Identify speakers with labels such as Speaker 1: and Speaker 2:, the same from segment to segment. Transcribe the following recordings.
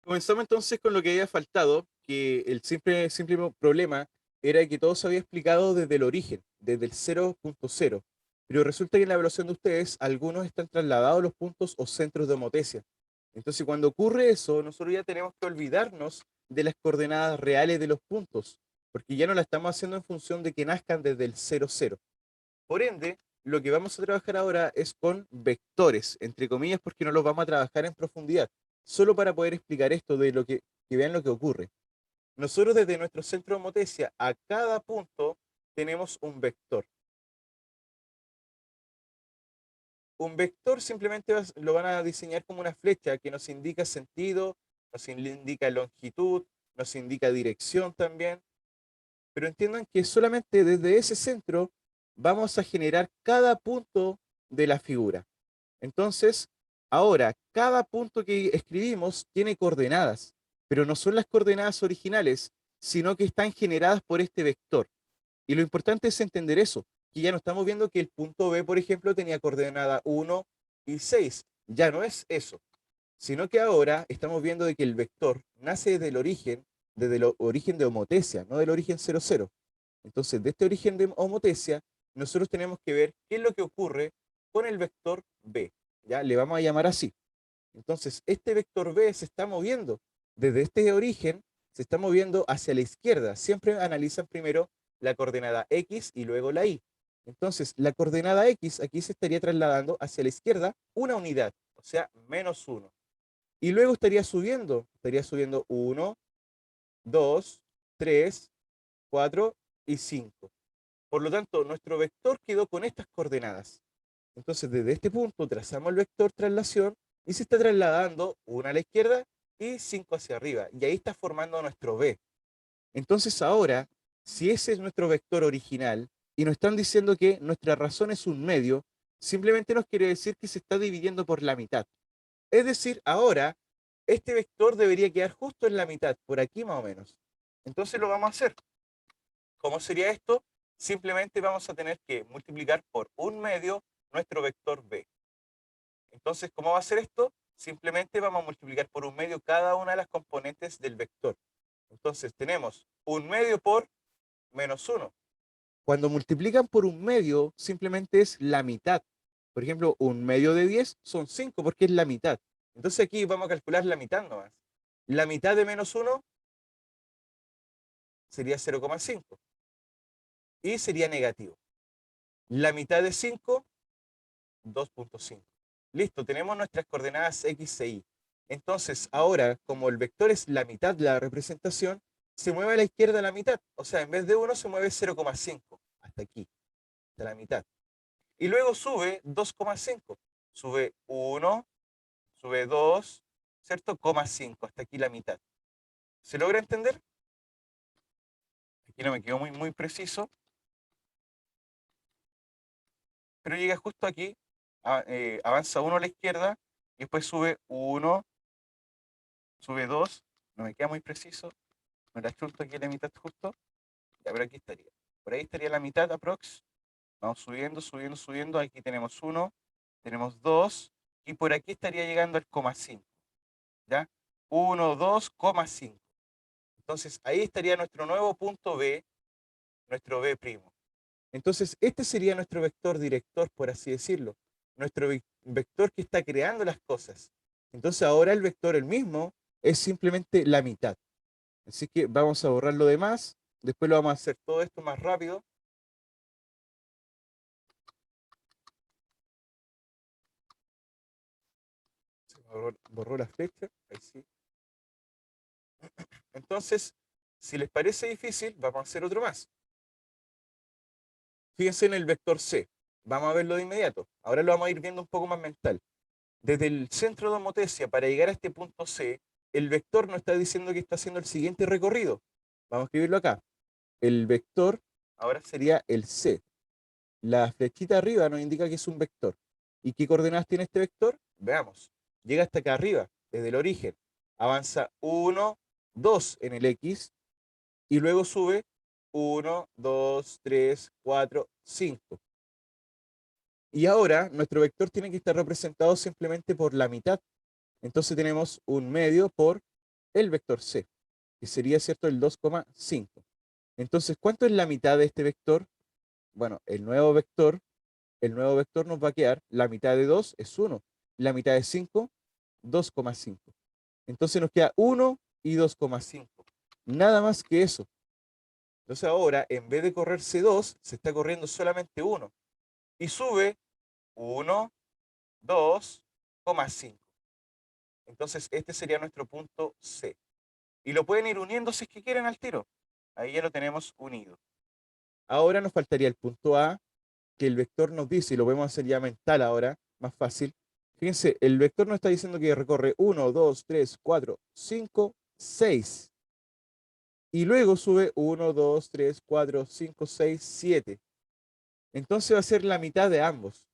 Speaker 1: Comenzamos entonces con lo que había faltado, que el simple problema era que todo se había explicado desde el origen, desde el 0.0. Pero resulta que en la evaluación de ustedes, algunos están trasladados a los puntos o centros de homotesia. Entonces, cuando ocurre eso, nosotros ya tenemos que olvidarnos de las coordenadas reales de los puntos, porque ya no la estamos haciendo en función de que nazcan desde el 0,0. Por ende, lo que vamos a trabajar ahora es con vectores, entre comillas, porque no los vamos a trabajar en profundidad, solo para poder explicar esto de que vean lo que ocurre. Nosotros desde nuestro centro de homotesia a cada punto tenemos un vector. Un vector simplemente lo van a diseñar como una flecha que nos indica sentido, nos indica longitud, nos indica dirección también, pero entiendan que solamente desde ese centro vamos a generar cada punto de la figura. Entonces, ahora, cada punto que escribimos tiene coordenadas, pero no son las coordenadas originales, sino que están generadas por este vector. Y lo importante es entender eso, que ya no estamos viendo que el punto B, por ejemplo, tenía coordenada 1 y 6. Ya no es eso, sino que ahora estamos viendo de que el vector nace desde el origen de homotesia, no del origen 0,0. Entonces, de este origen de homotesia, nosotros tenemos que ver qué es lo que ocurre con el vector B. ¿Ya? Le vamos a llamar así. Entonces, este vector B se está moviendo desde este origen, se está moviendo hacia la izquierda. Siempre analizan primero la coordenada X y luego la Y. Entonces, la coordenada X aquí se estaría trasladando hacia la izquierda una unidad, o sea, -1. Y luego estaría subiendo 1, 2, 3, 4 y 5. Por lo tanto, nuestro vector quedó con estas coordenadas. Entonces, desde este punto trazamos el vector traslación y se está trasladando 1 a la izquierda y 5 hacia arriba. Y ahí está formando nuestro B. Entonces ahora, si ese es nuestro vector original y nos están diciendo que nuestra razón es un medio, simplemente nos quiere decir que se está dividiendo por la mitad. Es decir, ahora este vector debería quedar justo en la mitad, por aquí más o menos. Entonces lo vamos a hacer. ¿Cómo sería esto? Simplemente vamos a tener que multiplicar por un medio nuestro vector B. Entonces, ¿cómo va a ser esto? Simplemente vamos a multiplicar por un medio cada una de las componentes del vector. Entonces, tenemos un medio por -1. Cuando multiplican por un medio, simplemente es la mitad. Por ejemplo, un medio de 10 son 5 porque es la mitad. Entonces aquí vamos a calcular la mitad nomás. La mitad de -1 sería 0,5 y sería negativo. La mitad de 5, 2,5. Listo, tenemos nuestras coordenadas X e Y. Entonces, ahora, como el vector es la mitad de la representación, se mueve a la izquierda la mitad. O sea, en vez de 1 se mueve 0,5 hasta aquí, hasta la mitad. Y luego sube 2,5. Sube 1, sube 2, ¿cierto? 5, hasta aquí la mitad. ¿Se logra entender? Aquí no me quedó muy preciso, pero llega justo aquí, avanza 1 a la izquierda, y después sube 1, sube 2, no me queda muy preciso, me la chunto aquí a la mitad justo, ya, pero aquí estaría. Por ahí estaría la mitad aprox. Vamos subiendo, subiendo, subiendo. Aquí tenemos 1, tenemos 2, y por aquí estaría llegando el 5. ¿Ya? 1, 2, 5. Entonces ahí estaría nuestro nuevo punto B, nuestro B'. Entonces este sería nuestro vector director, por así decirlo. Nuestro vector que está creando las cosas. Entonces ahora el vector el mismo es simplemente la mitad. Así que vamos a borrar lo demás. Después lo vamos a hacer todo esto más rápido. Se borró la flecha. Ahí sí. Entonces, si les parece difícil, vamos a hacer otro más. Fíjense en el vector C. Vamos a verlo de inmediato. Ahora lo vamos a ir viendo un poco más mental. Desde el centro de homotesia para llegar a este punto C, el vector nos está diciendo que está haciendo el siguiente recorrido. Vamos a escribirlo acá. El vector ahora sería el C. La flechita arriba nos indica que es un vector. ¿Y qué coordenadas tiene este vector? Veamos. Llega hasta acá arriba, desde el origen. Avanza 1, 2 en el X y luego sube 1, 2, 3, 4, 5. Y ahora nuestro vector tiene que estar representado simplemente por la mitad. Entonces tenemos un medio por el vector C, que sería, ¿cierto?, el 2,5. Entonces, ¿cuánto es la mitad de este vector? Bueno, el nuevo vector nos va a quedar, la mitad de 2 es 1, la mitad de 5, 2,5. Entonces nos queda 1 y 2,5. Nada más que eso. Entonces ahora, en vez de correr C2, se está corriendo solamente 1. Y sube 1, 2,5. Entonces este sería nuestro punto C. Y lo pueden ir uniendo si es que quieren al tiro. Ahí ya lo tenemos unido. Ahora nos faltaría el punto A, que el vector nos dice, y lo podemos hacer ya mental ahora, más fácil. Fíjense, el vector nos está diciendo que recorre 1, 2, 3, 4, 5, 6. Y luego sube 1, 2, 3, 4, 5, 6, 7. Entonces va a ser la mitad de ambos.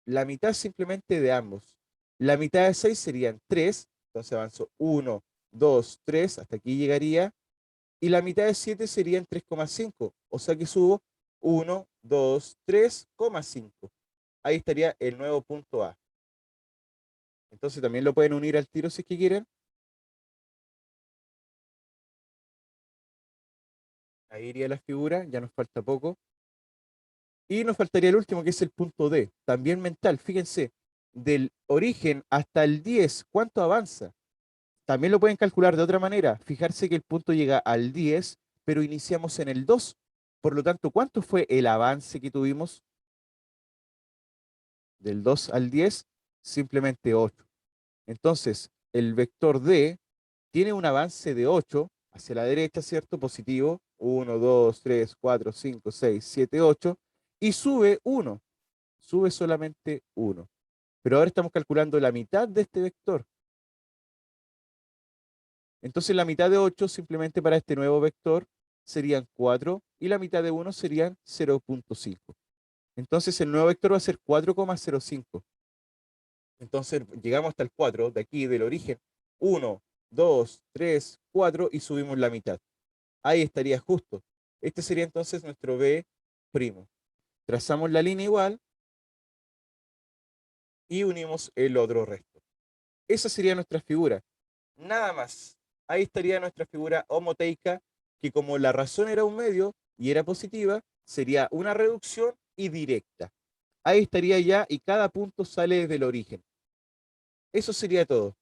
Speaker 1: La mitad simplemente de ambos. La mitad de 6 serían 3. Entonces avanzo 1, 2, 3. Hasta aquí llegaría. Y la mitad de 7 serían 3,5. O sea que subo 1, 2, 3,5. Ahí estaría el nuevo punto A. Entonces también lo pueden unir al tiro si es que quieren. Ahí iría la figura, ya nos falta poco. Y nos faltaría el último, que es el punto D, también mental. Fíjense, del origen hasta el 10, ¿cuánto avanza? También lo pueden calcular de otra manera. Fijarse que el punto llega al 10, pero iniciamos en el 2. Por lo tanto, ¿cuánto fue el avance que tuvimos del 2 al 10? Simplemente 8. Entonces, el vector D tiene un avance de 8 hacia la derecha, ¿cierto? Positivo. 1, 2, 3, 4, 5, 6, 7, 8. Y sube 1. Sube solamente 1. Pero ahora estamos calculando la mitad de este vector. Entonces la mitad de 8 simplemente para este nuevo vector serían 4 y la mitad de 1 serían 0,5. Entonces el nuevo vector va a ser 4,05. Entonces llegamos hasta el 4 de aquí, del origen. 1, 2, 3, 4 y subimos la mitad. Ahí estaría justo. Este sería entonces nuestro B'. Trazamos la línea igual y unimos el otro resto. Esa sería nuestra figura. Nada más. Ahí estaría nuestra figura homoteica, que como la razón era un medio y era positiva, sería una reducción y directa. Ahí estaría ya y cada punto sale desde el origen. Eso sería todo.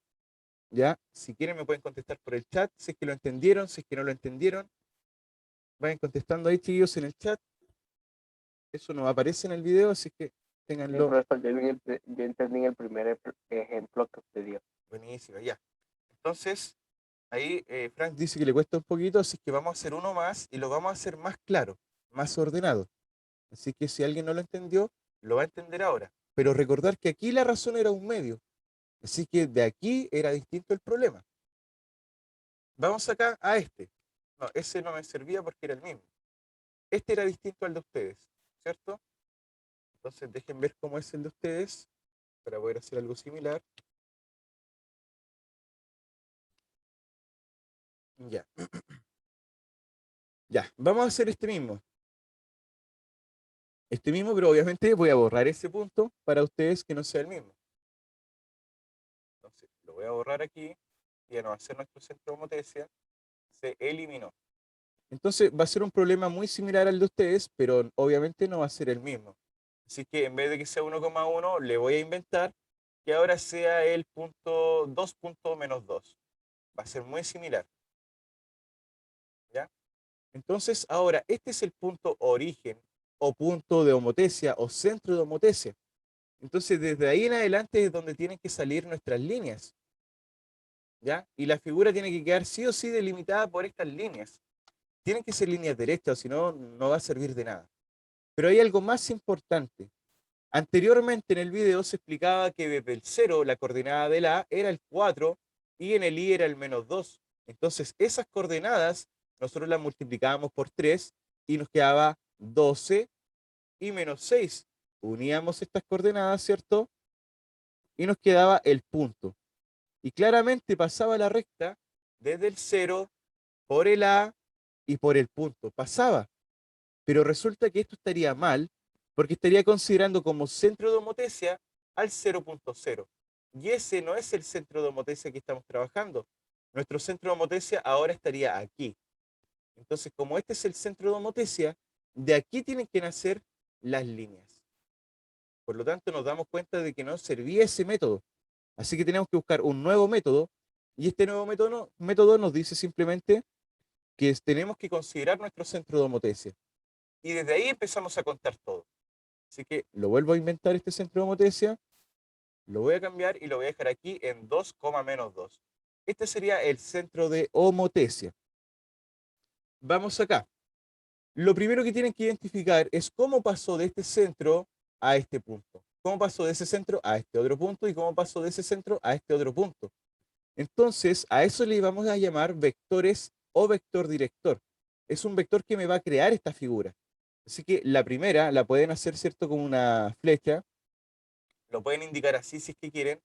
Speaker 1: ¿Ya? Si quieren me pueden contestar por el chat, si es que lo entendieron, si es que no lo entendieron. Vayan contestando ahí, chiquillos, en el chat. Eso no aparece en el video, así que
Speaker 2: Sí,
Speaker 1: ténganlo.
Speaker 2: profesor, yo entendí el primer ejemplo que usted dio.
Speaker 1: Buenísimo, ya. Entonces, ahí Frank dice que le cuesta un poquito, así que vamos a hacer uno más y lo vamos a hacer más claro, más ordenado. Así que si alguien no lo entendió, lo va a entender ahora. Pero recordar que aquí la razón era un medio. Así que de aquí era distinto el problema. Vamos acá a este. No, ese no me servía porque era el mismo. Este era distinto al de ustedes, ¿cierto? Entonces dejen ver cómo es el de ustedes para poder hacer algo similar. Ya. Ya, vamos a hacer este mismo. Este mismo, pero obviamente voy a borrar ese punto para ustedes que no sea el mismo. Entonces, lo voy a borrar aquí y a no hacer nuestro centro de homotesia, se eliminó. Entonces, va a ser un problema muy similar al de ustedes, pero obviamente no va a ser el mismo. Así que en vez de que sea 1,1, le voy a inventar que ahora sea el punto 2 punto menos 2. Va a ser muy similar. ¿Ya? Entonces, ahora, este es el punto origen o punto de homotesia o centro de homotesia. Entonces, desde ahí en adelante es donde tienen que salir nuestras líneas, ¿ya? Y la figura tiene que quedar sí o sí delimitada por estas líneas. Tienen que ser líneas derechas, o si no, no va a servir de nada. Pero hay algo más importante. Anteriormente en el video se explicaba que desde el 0, la coordenada del A era el 4 y en el I era el -2. Entonces, esas coordenadas nosotros las multiplicábamos por 3 y nos quedaba 12 y -6. Uníamos estas coordenadas, ¿cierto? Y nos quedaba el punto. Y claramente pasaba la recta desde el 0 por el A y por el punto. Pasaba. Pero resulta que esto estaría mal porque estaría considerando como centro de homotesia al 0,0. Y ese no es el centro de homotesia que estamos trabajando. nuestro centro de homotesia ahora estaría aquí. Entonces, como este es el centro de homotesia, de aquí tienen que nacer las líneas. Por lo tanto, nos damos cuenta de que no servía ese método. Así que tenemos que buscar un nuevo método, y este nuevo método nos dice simplemente que tenemos que considerar nuestro centro de homotesia. Y desde ahí empezamos a contar todo. Así que lo vuelvo a inventar este centro de homotesia, lo voy a cambiar y lo voy a dejar aquí en 2, menos 2. Este sería el centro de homotesia. Vamos acá. Lo primero que tienen que identificar es cómo pasó de este centro a este punto. Cómo pasó de ese centro a este otro punto y cómo pasó de ese centro a este otro punto. Entonces, a eso le vamos a llamar vectores o vector director. Es un vector que me va a crear esta figura. Así que la primera la pueden hacer, ¿cierto?, con una flecha. Lo pueden indicar así si es que quieren.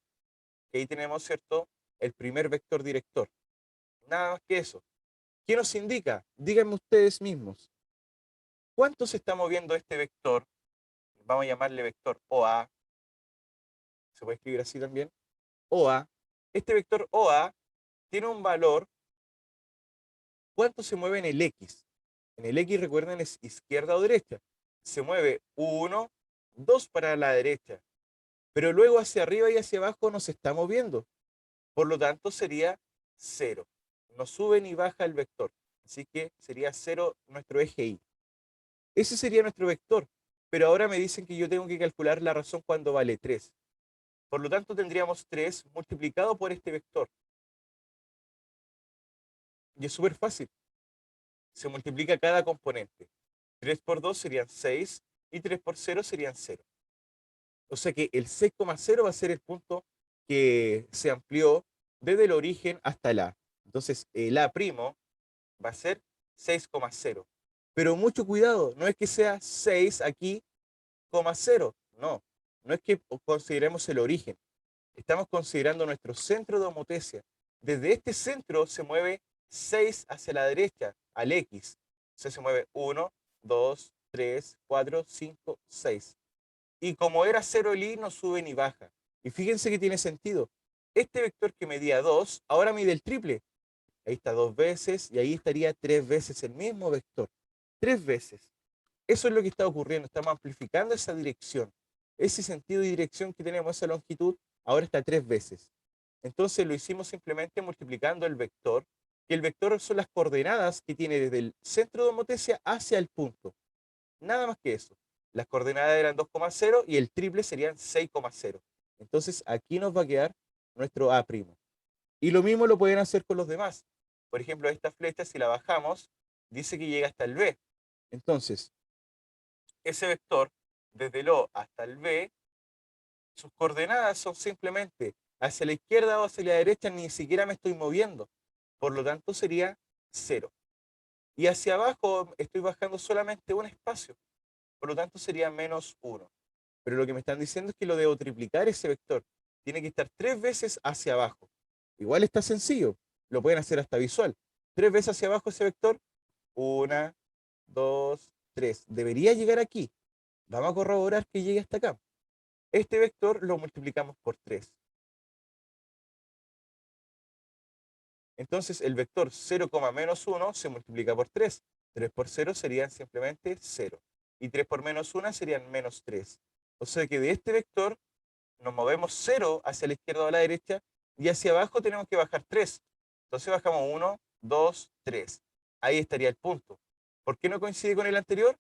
Speaker 1: Que ahí tenemos, ¿cierto?, el primer vector director. Nada más que eso. ¿Qué nos indica? Díganme ustedes mismos. ¿Cuánto se está moviendo este vector? Vamos a llamarle vector OA. Se puede escribir así también. OA. Este vector OA tiene un valor. ¿Cuánto se mueve en el X? En el X, recuerden, es izquierda o derecha. Se mueve 1, 2 para la derecha. Pero luego hacia arriba y hacia abajo no se está moviendo. Por lo tanto, sería 0. No sube ni baja el vector. Así que sería 0 nuestro eje Y. Ese sería nuestro vector. Pero ahora me dicen que yo tengo que calcular la razón cuando vale 3. Por lo tanto, tendríamos 3 multiplicado por este vector. Y es súper fácil. Se multiplica cada componente. 3 por 2 serían 6 y 3 por 0 serían 0. O sea que el 6,0 va a ser el punto que se amplió desde el origen hasta el A. Entonces, el A' va a ser 6,0. Pero mucho cuidado, no es que sea 6 aquí, 0. No, no es que consideremos el origen. Estamos considerando nuestro centro de homotesia. Desde este centro se mueve 6 hacia la derecha, al X. O sea, se mueve 1, 2, 3, 4, 5, 6. Y como era 0 el Y, no sube ni baja. Y fíjense que tiene sentido. Este vector que medía 2, ahora mide el triple. Ahí está 2 veces y ahí estaría 3 veces el mismo vector. 3 veces. Eso es lo que está ocurriendo. Estamos amplificando esa dirección. Ese sentido y dirección que tenemos, esa longitud, ahora está 3 veces. Entonces lo hicimos simplemente multiplicando el vector, que el vector son las coordenadas que tiene desde el centro de homotesia hacia el punto. Nada más que eso. Las coordenadas eran 2,0 y el triple serían 6,0. Entonces aquí nos va a quedar nuestro A'. Y lo mismo lo pueden hacer con los demás. Por ejemplo, esta flecha, si la bajamos, dice que llega hasta el B. Entonces, ese vector, desde el O hasta el B, sus coordenadas son simplemente hacia la izquierda o hacia la derecha, ni siquiera me estoy moviendo. Por lo tanto, sería 0. Y hacia abajo estoy bajando solamente un espacio. Por lo tanto, sería menos 1. Pero lo que me están diciendo es que lo debo triplicar ese vector. Tiene que estar 3 veces hacia abajo. Igual está sencillo. Lo pueden hacer hasta visual. 3 veces hacia abajo ese vector. 1, 2, 3. Debería llegar aquí. Vamos a corroborar que llegue hasta acá. Este vector lo multiplicamos por 3. Entonces el vector 0, menos 1 se multiplica por 3. 3 por 0 serían simplemente 0. Y 3 por menos 1 serían menos 3. O sea que de este vector nos movemos 0 hacia la izquierda o a la derecha y hacia abajo tenemos que bajar 3. Entonces bajamos 1, 2, 3. Ahí estaría el punto. ¿Por qué no coincide con el anterior?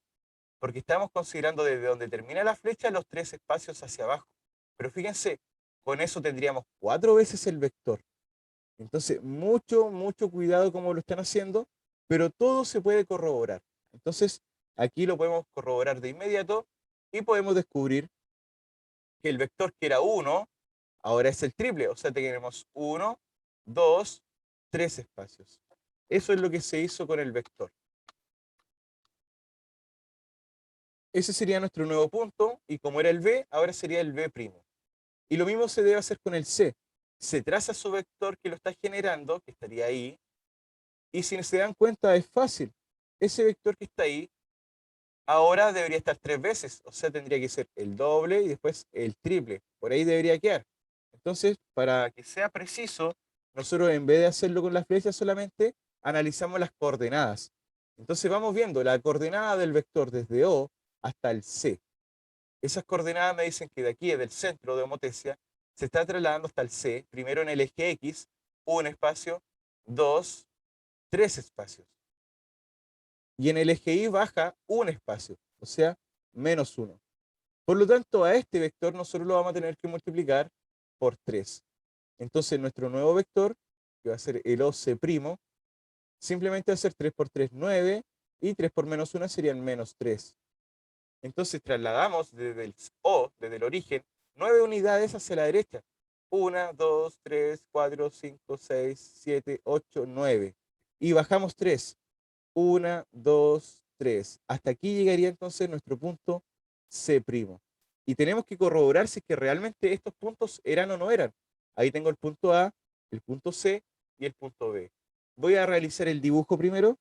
Speaker 1: Porque estamos considerando desde donde termina la flecha los 3 espacios hacia abajo. Pero fíjense, con eso tendríamos 4 veces el vector. Entonces, mucho, mucho cuidado como lo están haciendo, pero todo se puede corroborar. Entonces, aquí lo podemos corroborar de inmediato y podemos descubrir que el vector que era 1, ahora es el triple. O sea, tenemos 1, 2, 3 espacios. Eso es lo que se hizo con el vector. Ese sería nuestro nuevo punto, y como era el B, ahora sería el B'. Y lo mismo se debe hacer con el C. Se traza su vector que lo está generando, que estaría ahí, y si se dan cuenta es fácil. Ese vector que está ahí, ahora debería estar 3 veces, o sea, tendría que ser el doble y después el triple. Por ahí debería quedar. Entonces, para que sea preciso, nosotros en vez de hacerlo con las flechas solamente, analizamos las coordenadas. Entonces vamos viendo la coordenada del vector desde O hasta el C. Esas coordenadas me dicen que de aquí, del centro de homotesia, se está trasladando hasta el C, primero en el eje X, un espacio, dos, tres espacios. Y en el eje Y baja un espacio, o sea, menos uno. Por lo tanto, a este vector nosotros lo vamos a tener que multiplicar por 3. Entonces, nuestro nuevo vector, que va a ser el OC', simplemente va a ser 3 por 3, 9, y 3 por menos 1 serían menos 3. Entonces, trasladamos desde el O, desde el origen, 9 unidades hacia la derecha. 1, 2, 3, 4, 5, 6, 7, 8, 9. Y bajamos 3. 1, 2, 3. Hasta aquí llegaría entonces nuestro punto C'. Y tenemos que corroborar si es que realmente estos puntos eran o no eran. Ahí tengo el punto A, el punto C y el punto B. Voy a realizar el dibujo primero,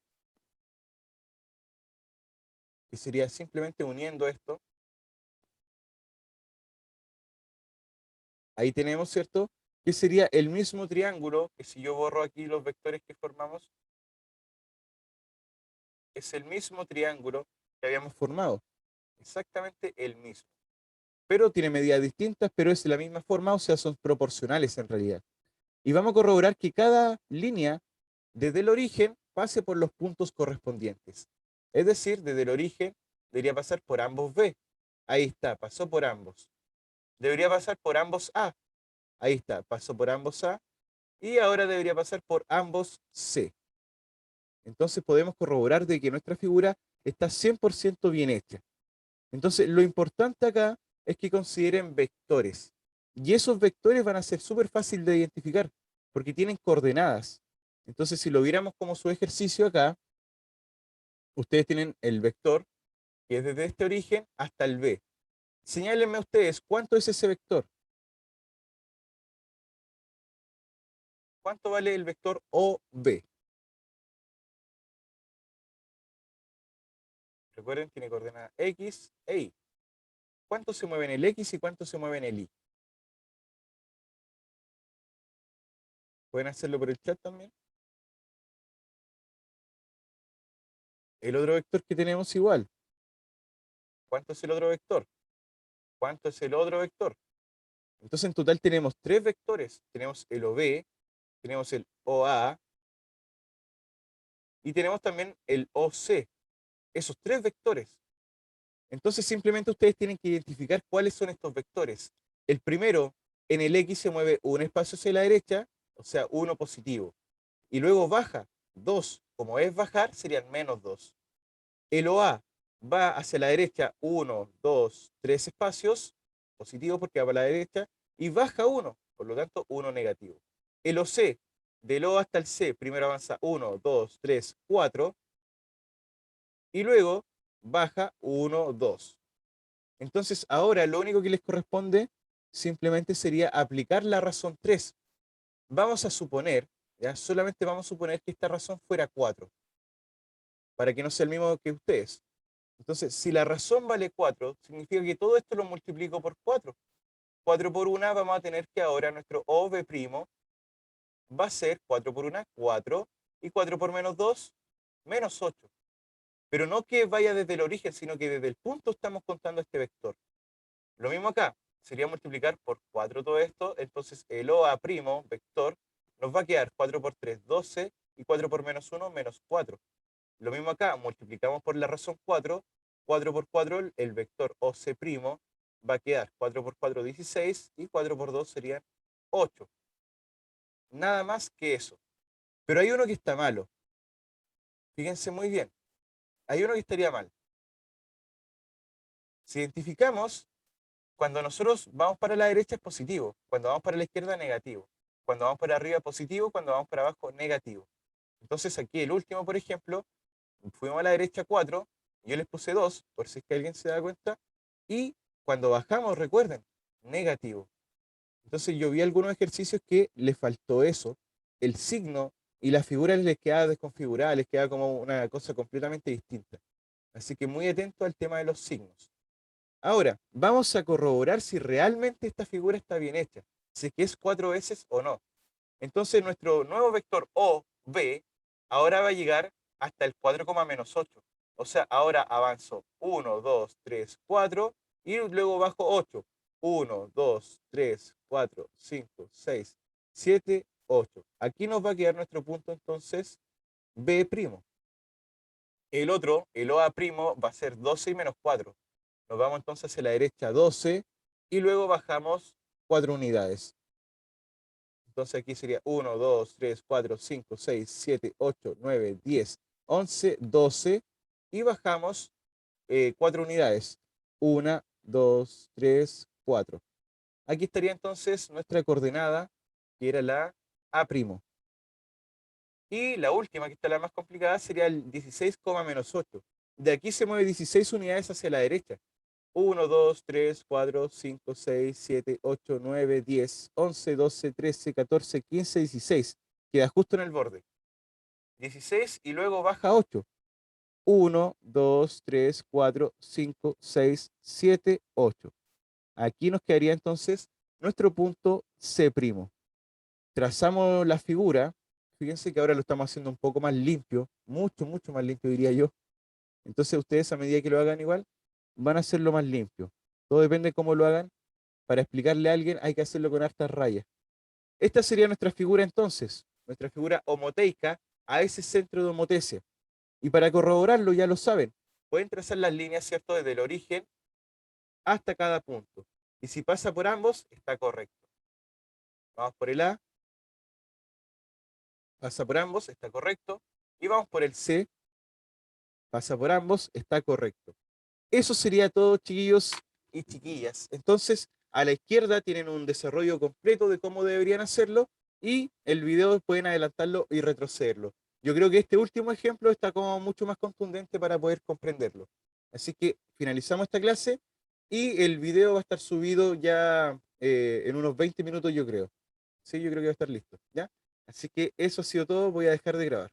Speaker 1: que sería simplemente uniendo esto. Ahí tenemos, ¿cierto? Que sería el mismo triángulo, que si yo borro aquí los vectores que formamos, es el mismo triángulo que habíamos formado. Exactamente el mismo. Pero tiene medidas distintas, pero es de la misma forma, o sea, son proporcionales en realidad. Y vamos a corroborar que cada línea, desde el origen, pase por los puntos correspondientes. Es decir, desde el origen debería pasar por ambos B. Ahí está, pasó por ambos. Debería pasar por ambos A. Ahí está, pasó por ambos A. Y ahora debería pasar por ambos C. Entonces podemos corroborar de que nuestra figura está 100% bien hecha. Entonces, lo importante acá es que consideren vectores. Y esos vectores van a ser súper fácil de identificar, porque tienen coordenadas. Entonces, si lo viéramos como su ejercicio acá, ustedes tienen el vector, que es desde este origen hasta el B. Señálenme ustedes, ¿cuánto es ese vector? ¿Cuánto vale el vector OB? Recuerden, tiene coordenada X e Y. ¿Cuánto se mueve en el X y cuánto se mueve en el Y? ¿Pueden hacerlo por el chat también? El otro vector que tenemos igual. ¿Cuánto es el otro vector? ¿Cuánto es el otro vector? Entonces en total tenemos tres vectores. Tenemos el OB, tenemos el OA y tenemos también el OC. Esos tres vectores. Entonces simplemente ustedes tienen que identificar cuáles son estos vectores. El primero, en el X se mueve un espacio hacia la derecha, o sea, 1 positivo. Y luego baja 2. Como es bajar, serían menos 2. El OA va hacia la derecha 1, 2, 3 espacios, positivo porque va para la derecha, y baja 1, por lo tanto 1 negativo. El OC, del O hasta el C, primero avanza 1, 2, 3, 4, y luego baja 1, 2. Entonces ahora lo único que les corresponde simplemente sería aplicar la razón 3. Vamos a suponer, ya solamente vamos a suponer que esta razón fuera 4, para que no sea el mismo que ustedes. Entonces, si la razón vale 4, significa que todo esto lo multiplico por 4. 4 por 1 vamos a tener que ahora nuestro OB' va a ser 4 por 1, 4, y 4 por menos 2, menos 8. Pero no que vaya desde el origen, sino que desde el punto estamos contando este vector. Lo mismo acá, sería multiplicar por 4 todo esto, entonces el OA' vector nos va a quedar 4 por 3, 12, y 4 por menos 1, menos 4. Lo mismo acá, multiplicamos por la razón 4, 4 por 4, el vector OC' va a quedar 4 por 4, 16, y 4 por 2 serían 8. Nada más que eso. Pero hay uno que está malo. Fíjense muy bien. Hay uno que estaría mal. Si identificamos, cuando nosotros vamos para la derecha es positivo, cuando vamos para la izquierda negativo, cuando vamos para arriba positivo, cuando vamos para abajo negativo. Entonces aquí el último, por ejemplo, fuimos a la derecha 4, yo les puse 2, por si es que alguien se da cuenta, y cuando bajamos, recuerden, negativo. Entonces yo vi algunos ejercicios que les faltó eso, el signo y la figura les queda desconfigurada, les queda como una cosa completamente distinta. Así que muy atento al tema de los signos. Ahora, vamos a corroborar si realmente esta figura está bien hecha, si es que es 4 veces o no. Entonces nuestro nuevo vector O, B, ahora va a llegar hasta el cuadro coma menos 8. O sea, ahora avanzo 1, 2, 3, 4 y luego bajo 8. 1, 2, 3, 4, 5, 6, 7, 8. Aquí nos va a quedar nuestro punto entonces B'. El otro, el OA', va a ser 12 y menos 4. Nos vamos entonces hacia la derecha 12 y luego bajamos 4 unidades. Entonces aquí sería 1, 2, 3, 4, 5, 6, 7, 8, 9, 10, 11, 12 y bajamos 4 unidades. 1, 2, 3, 4. Aquí estaría entonces nuestra coordenada, que era la A'. Y la última, que está la más complicada, sería el 16, menos 8. De aquí se mueve 16 unidades hacia la derecha. 1, 2, 3, 4, 5, 6, 7, 8, 9, 10, 11, 12, 13, 14, 15, 16. Queda justo en el borde. 16 y luego baja 8. 1, 2, 3, 4, 5, 6, 7, 8. Aquí nos quedaría entonces nuestro punto C'. Trazamos la figura. Fíjense que ahora lo estamos haciendo un poco más limpio, mucho, mucho más limpio diría yo. Entonces ustedes a medida que lo hagan igual, van a hacerlo más limpio. Todo depende de cómo lo hagan. Para explicarle a alguien hay que hacerlo con hartas rayas. Esta sería nuestra figura entonces, nuestra figura homoteica a ese centro de homotecia. Y para corroborarlo, ya lo saben, pueden trazar las líneas, ¿cierto?, desde el origen hasta cada punto. Y si pasa por ambos, está correcto. Vamos por el A, pasa por ambos, está correcto. Y vamos por el C, pasa por ambos, está correcto. Eso sería todo, chiquillos y chiquillas. Entonces, a la izquierda tienen un desarrollo completo de cómo deberían hacerlo y el video pueden adelantarlo y retrocederlo. Yo creo que este último ejemplo está como mucho más contundente para poder comprenderlo. Así que finalizamos esta clase y el video va a estar subido ya en unos 20 minutos, yo creo. Sí, yo creo que va a estar listo, ¿ya? Así que eso ha sido todo. Voy a dejar de grabar.